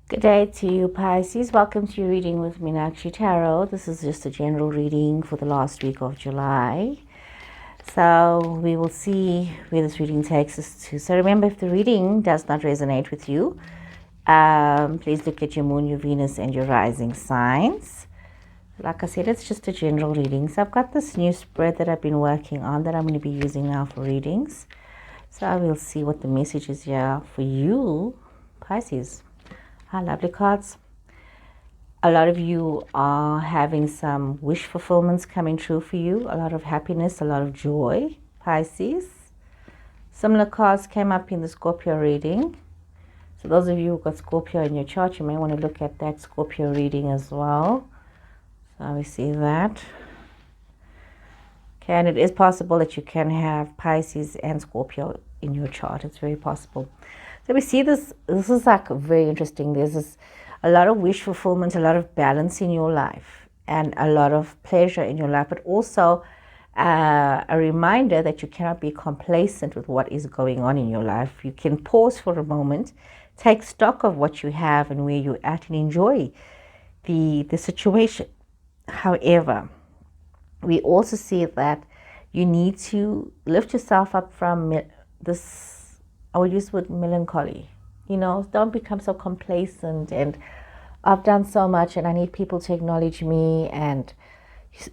Good day to you, Pisces. Welcome to your reading with Meenakshi Tarot. This is just a general reading for the last week of July. So we will see where this reading takes us to. So remember, if the reading does not resonate with you, please look at your moon, your Venus, and your rising signs. Like I said, it's just a general reading. So I've got this new spread that I've been working on that I'm going to be using now for readings. So I will see what the message is here for you, Pisces. Hi, lovely cards. A lot of you are having some wish fulfillments coming true for you. A lot of happiness, a lot of joy, Pisces. Similar cards came up in the Scorpio reading. So those of you who got Scorpio in your chart, you may want to look at that Scorpio reading as well. So we see that. Okay, and it is possible that you can have Pisces and Scorpio in your chart. It's very possible. So we see this is like very interesting. There's a lot of wish fulfillment, a lot of balance in your life, and a lot of pleasure in your life, but also a reminder that you cannot be complacent with what is going on in your life. You can pause for a moment, take stock of what you have and where you're at, and enjoy the situation. However, we also see that you need to lift yourself up from this, I would use the word melancholy. Don't become so complacent and I've done so much and I need people to acknowledge me, and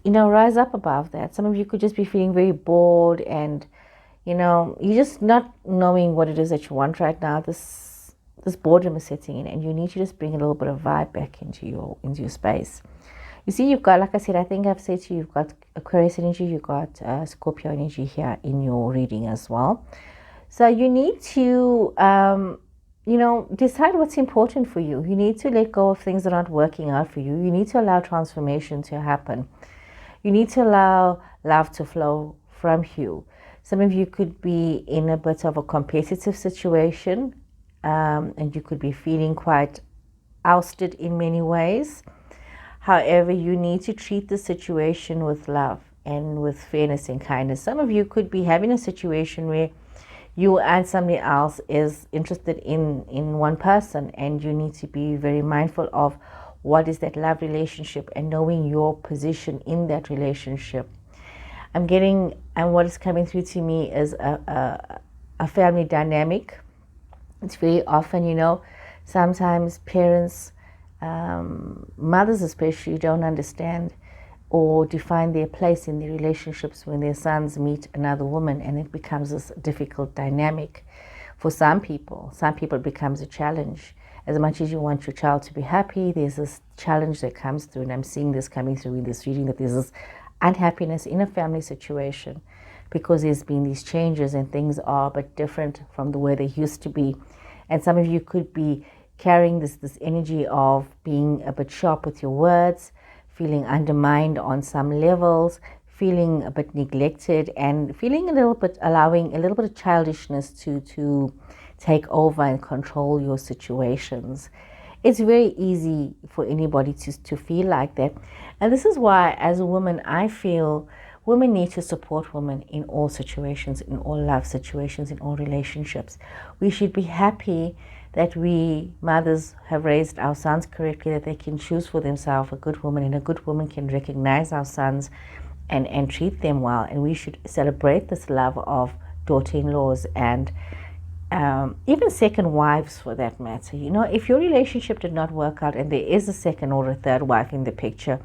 rise up above that. Some of you could just be feeling very bored and you're just not knowing what it is that you want right now. This boredom is setting in and you need to just bring a little bit of vibe back into your space. You see, you've got, like I said, I think I've said to you, you've got Aquarius energy, you've got Scorpio energy here in your reading as well. So you need to, decide what's important for you. You need to let go of things that aren't working out for you. You need to allow transformation to happen. You need to allow love to flow from you. Some of you could be in a bit of a competitive situation, and you could be feeling quite ousted in many ways. However, you need to treat the situation with love and with fairness and kindness. Some of you could be having a situation where you and somebody else is interested in one person, and you need to be very mindful of what is that love relationship and knowing your position in that relationship. I'm getting, and what is coming through to me is a family dynamic. It's very often, sometimes parents, mothers especially, don't understand or define their place in the relationships when their sons meet another woman, and it becomes this difficult dynamic. For some people it becomes a challenge. As much as you want your child to be happy, there's this challenge that comes through, and I'm seeing this coming through in this reading, that there's this unhappiness in a family situation because there's been these changes and things are a bit different from the way they used to be. And some of you could be carrying this energy of being a bit sharp with your words, feeling undermined on some levels, feeling a bit neglected, and feeling allowing a little bit of childishness to take over and control your situations. It's very easy for anybody to feel like that. And this is why, as a woman, I feel women need to support women in all situations, in all love situations, in all relationships. We should be happy that we mothers have raised our sons correctly, that they can choose for themselves a good woman, and a good woman can recognize our sons and treat them well. And we should celebrate this love of daughter-in-laws and even second wives, for that matter. If your relationship did not work out and there is a second or a third wife in the picture,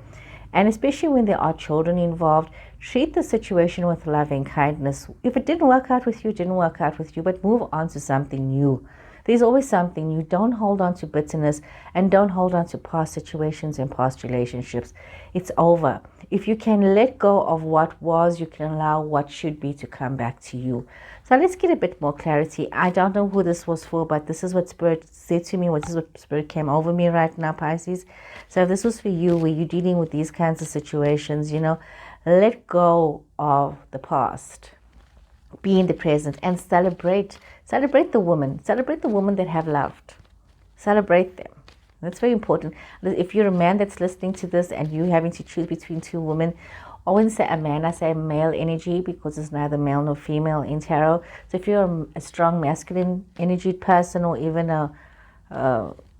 and especially when there are children involved, treat the situation with love and kindness. If it didn't work out with you, it didn't work out with you, but move on to something new. There's always something new. Don't hold on to bitterness and don't hold on to past situations and past relationships. It's over. If you can let go of what was, you can allow what should be to come back to you. So let's get a bit more clarity. I don't know who this was for, but this is what Spirit said to me. This is what Spirit came over me right now, Pisces. So if this was for you, where you're dealing with these kinds of situations, let go of the past. Be in the present and celebrate the women that have loved. Celebrate them. That's very important. If you're a man that's listening to this and you're having to choose between two women, I wouldn't say a man, I say male energy, because it's neither male nor female in tarot. So if you're a strong masculine energied person, or even a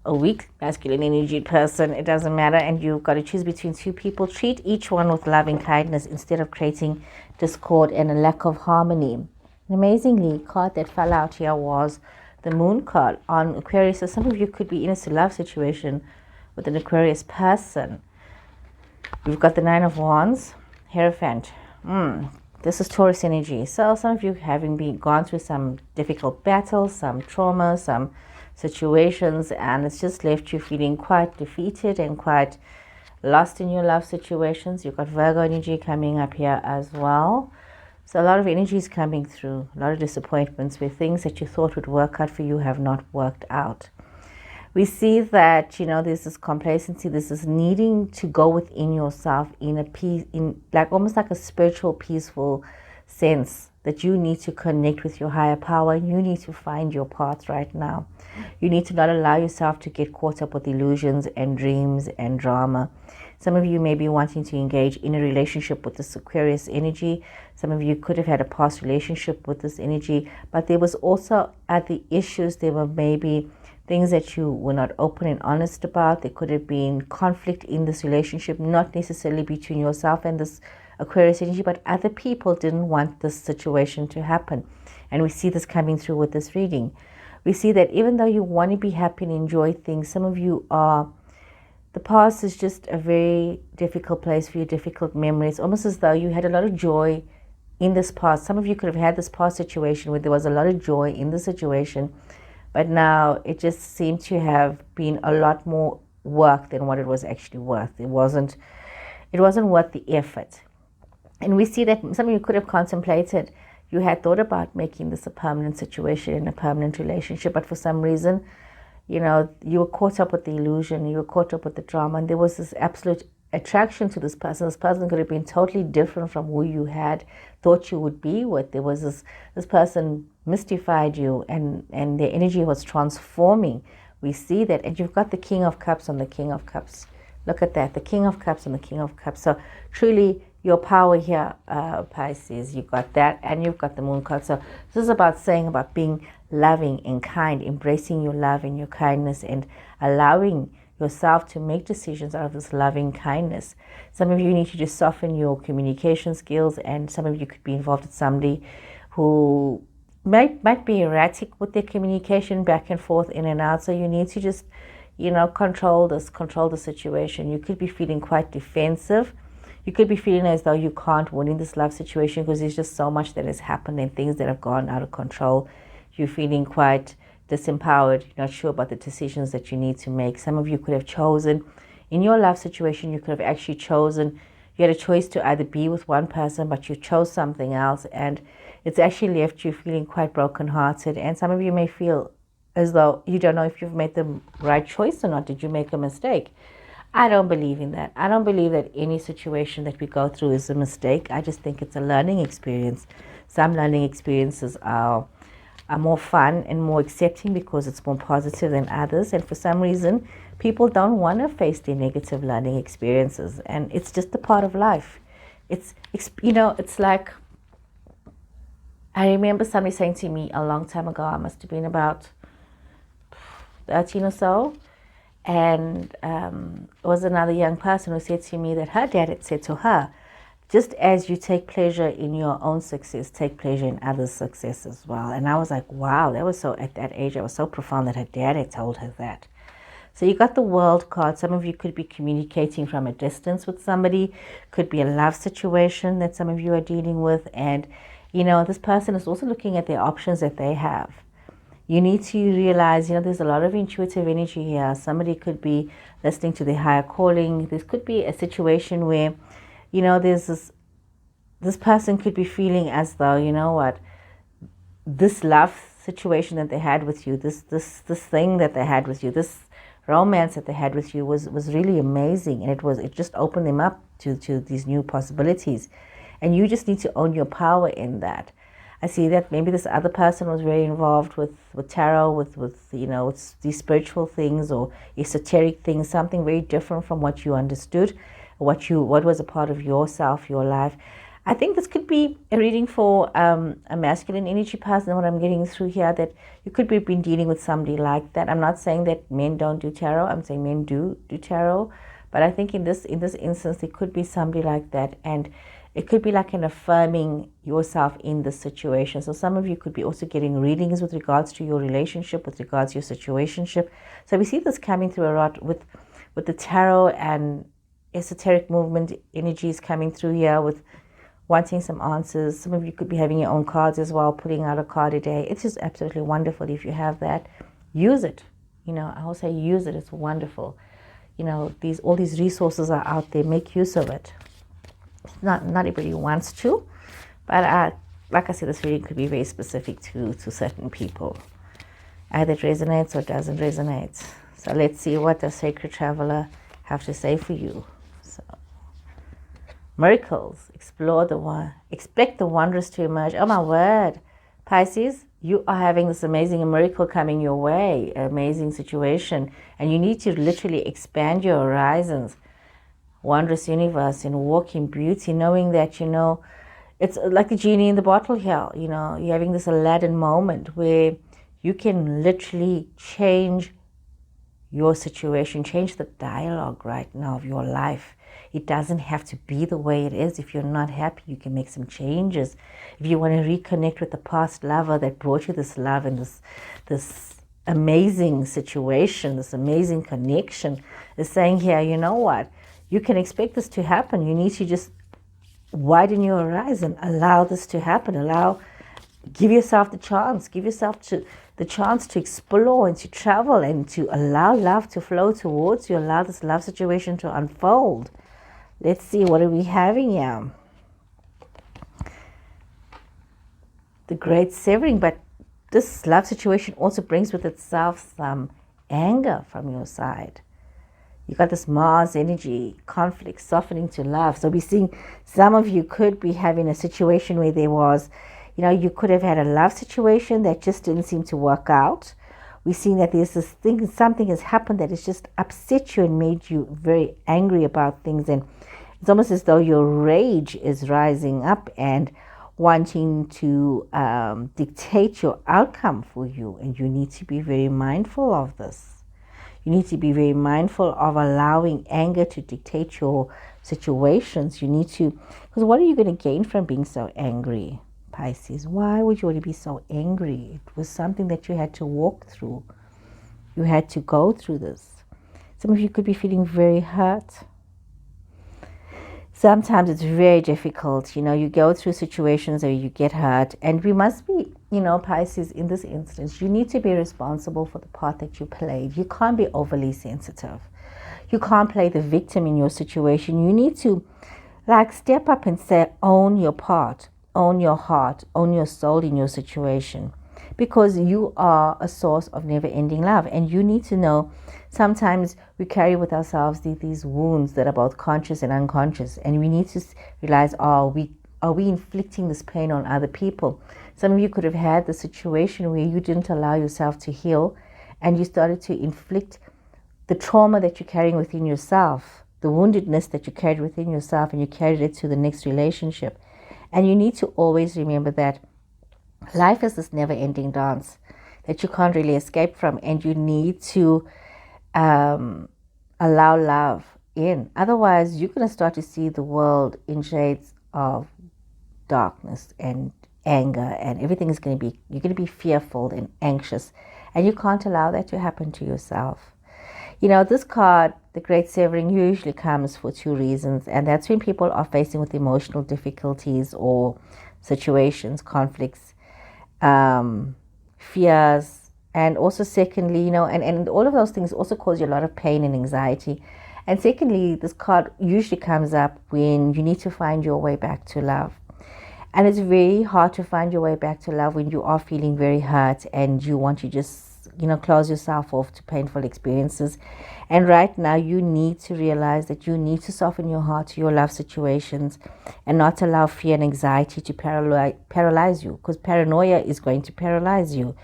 a weak masculine energy person, it doesn't matter, and you've got to choose between two people. Treat each one with loving kindness instead of creating discord and a lack of harmony. And amazingly, card that fell out here was the Moon card on Aquarius. So some of you could be in a love situation with an Aquarius person. We've got the Nine of Wands, Hierophant. This is Taurus energy. So some of you having gone through some difficult battles, some trauma, some situations, and it's just left you feeling quite defeated and quite lost in your love situations. You've got Virgo energy coming up here as well. So a lot of energy is coming through, a lot of disappointments where things that you thought would work out for you have not worked out. We see that, there's this complacency, there's this needing to go within yourself in a peace, in like almost like a spiritual, peaceful sense, that you need to connect with your higher power. You need to find your path right now. You need to not allow yourself to get caught up with illusions and dreams and drama. Some of you may be wanting to engage in a relationship with this Aquarius energy. Some of you could have had a past relationship with this energy, but there was also at the issues, there were maybe things that you were not open and honest about. There could have been conflict in this relationship, not necessarily between yourself and this Aquarius energy, but other people didn't want this situation to happen. And we see this coming through with this reading. We see that even though you want to be happy and enjoy things, some of you are, the past is just a very difficult place for you, difficult memories, almost as though you had a lot of joy in this past. Some of you could have had this past situation where there was a lot of joy in the situation, but now it just seemed to have been a lot more work than what it was actually worth. It wasn't worth the effort. And we see that some of you could have contemplated, you had thought about making this a permanent situation in a permanent relationship, but for some reason, you were caught up with the illusion, you were caught up with the drama, and there was this absolute attraction to this person. This person could have been totally different from who you had thought you would be with. There was this person mystified you, and their energy was transforming. We see that, and you've got the King of Cups on the King of Cups. Look at that, the King of Cups and the King of Cups. So truly your power here, Pisces, you've got that, and you've got the Moon card. So this is about being loving and kind, embracing your love and your kindness, and allowing yourself to make decisions out of this loving kindness. Some of you need to just soften your communication skills, and some of you could be involved with somebody who might be erratic with their communication back and forth, in and out. So you need to just, control the situation. You could be feeling quite defensive. You could be feeling as though you can't win in this love situation because there's just so much that has happened and things that have gone out of control. You're feeling quite disempowered. You're not sure about the decisions that you need to make. Some of you could have chosen, in your love situation, you could have actually chosen, you had a choice to either be with one person, but you chose something else, and it's actually left you feeling quite brokenhearted. And some of you may feel as though you don't know if you've made the right choice or not. Did you make a mistake? I don't believe in that. I don't believe that any situation that we go through is a mistake. I just think it's a learning experience. Some learning experiences are more fun and more accepting because it's more positive than others. And for some reason, people don't want to face their negative learning experiences. And it's just a part of life. It's like, I remember somebody saying to me a long time ago, I must have been about 13 or so, and it was another young person who said to me that her dad had said to her, just as you take pleasure in your own success, take pleasure in others' success as well. And I was like, wow, that was so, at that age, it was so profound that her dad had told her that. So you got the World card. Some of you could be communicating from a distance with somebody, could be a love situation that some of you are dealing with. And, this person is also looking at the options that they have. You need to realize, there's a lot of intuitive energy here. Somebody could be listening to their higher calling. This could be a situation where, there's this person could be feeling as though, this love situation that they had with you, this thing that they had with you, this romance that they had with you was really amazing. And it just opened them up to these new possibilities. And you just need to own your power in that. I see that maybe this other person was very involved with tarot, with these spiritual things or esoteric things, something very different from what you understood, what was a part of yourself, your life. I think this could be a reading for a masculine energy person. What I'm getting through here, that you could be been dealing with somebody like that. I'm not saying that men don't do tarot. I'm saying men do tarot. But I think in this instance, it could be somebody like that, and it could be like an affirming yourself in this situation. So some of you could be also getting readings with regards to your relationship, with regards to your situationship. So we see this coming through a lot with the tarot and esoteric movement energies coming through here with wanting some answers. Some of you could be having your own cards as well, putting out a card a day. It's just absolutely wonderful if you have that. Use it. I will say use it. It's wonderful. All these resources are out there. Make use of it. Not everybody wants to, but like I said, this reading could be very specific to certain people. Either it resonates or doesn't resonate. So let's see what the Sacred Traveler have to say for you. So, miracles. Expect the wondrous to emerge. Oh my word, Pisces, you are having this amazing miracle coming your way, amazing situation, and you need to literally expand your horizons. Wondrous universe and walk in beauty, knowing that, it's like the genie in the bottle here. You're having this Aladdin moment where you can literally change your situation, change the dialogue right now of your life. It doesn't have to be the way it is. If you're not happy, you can make some changes. If you want to reconnect with the past lover that brought you this love and this amazing situation, this amazing connection, is saying here, you know what? You can expect this to happen. You need to just widen your horizon. Allow this to happen. Give yourself the chance. Give yourself the chance to explore and to travel and to allow love to flow towards you. Allow this love situation to unfold. Let's see, what are we having here? The Great Severing, but this love situation also brings with itself some anger from your side. You got this Mars energy, conflict, softening to love. So we're seeing some of you could be having a situation where there was, you could have had a love situation that just didn't seem to work out. We're seeing that there's this thing, something has happened that has just upset you and made you very angry about things. And it's almost as though your rage is rising up and wanting to dictate your outcome for you. And you need to be very mindful of this. You need to be very mindful of allowing anger to dictate your situations. You need to, because what are you going to gain from being so angry, Pisces? Why would you want to be so angry? It was something that you had to walk through. You had to go through this. Some of you could be feeling very hurt. Sometimes it's very difficult. You go through situations where you get hurt, and we must be, Pisces, in this instance, you need to be responsible for the part that you played. You can't be overly sensitive. You can't play the victim in your situation. You need to step up and say, own your part, own your heart, own your soul in your situation, because you are a source of never-ending love. And you need to know, sometimes we carry with ourselves these wounds that are both conscious and unconscious, and we need to realize, are we inflicting this pain on other people? Some of you could have had the situation where you didn't allow yourself to heal, and you started to inflict the trauma that you're carrying within yourself, the woundedness that you carried within yourself, and you carried it to the next relationship. And you need to always remember that life is this never-ending dance that you can't really escape from, and you need to allow love in. Otherwise, you're going to start to see the world in shades of darkness and anger, and everything is going to be, you're going to be fearful and anxious, and you can't allow that to happen to yourself. This card, the Great Severing, usually comes for two reasons, and that's when people are facing with emotional difficulties or situations, conflicts, fears, and also secondly, and all of those things also cause you a lot of pain and anxiety. And secondly, this card usually comes up when you need to find your way back to love. And it's very hard to find your way back to love when you are feeling very hurt and you want to just, close yourself off to painful experiences. And right now you need to realize that you need to soften your heart to your love situations and not allow fear and anxiety to paralyze you, because paranoia is going to paralyze you.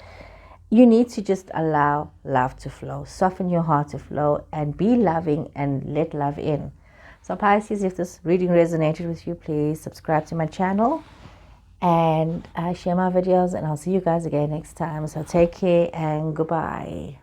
You need to just allow love to flow, soften your heart to flow, and be loving and let love in. So Pisces, if this reading resonated with you, please subscribe to my channel and share my videos, and I'll see you guys again next time. So take care and goodbye.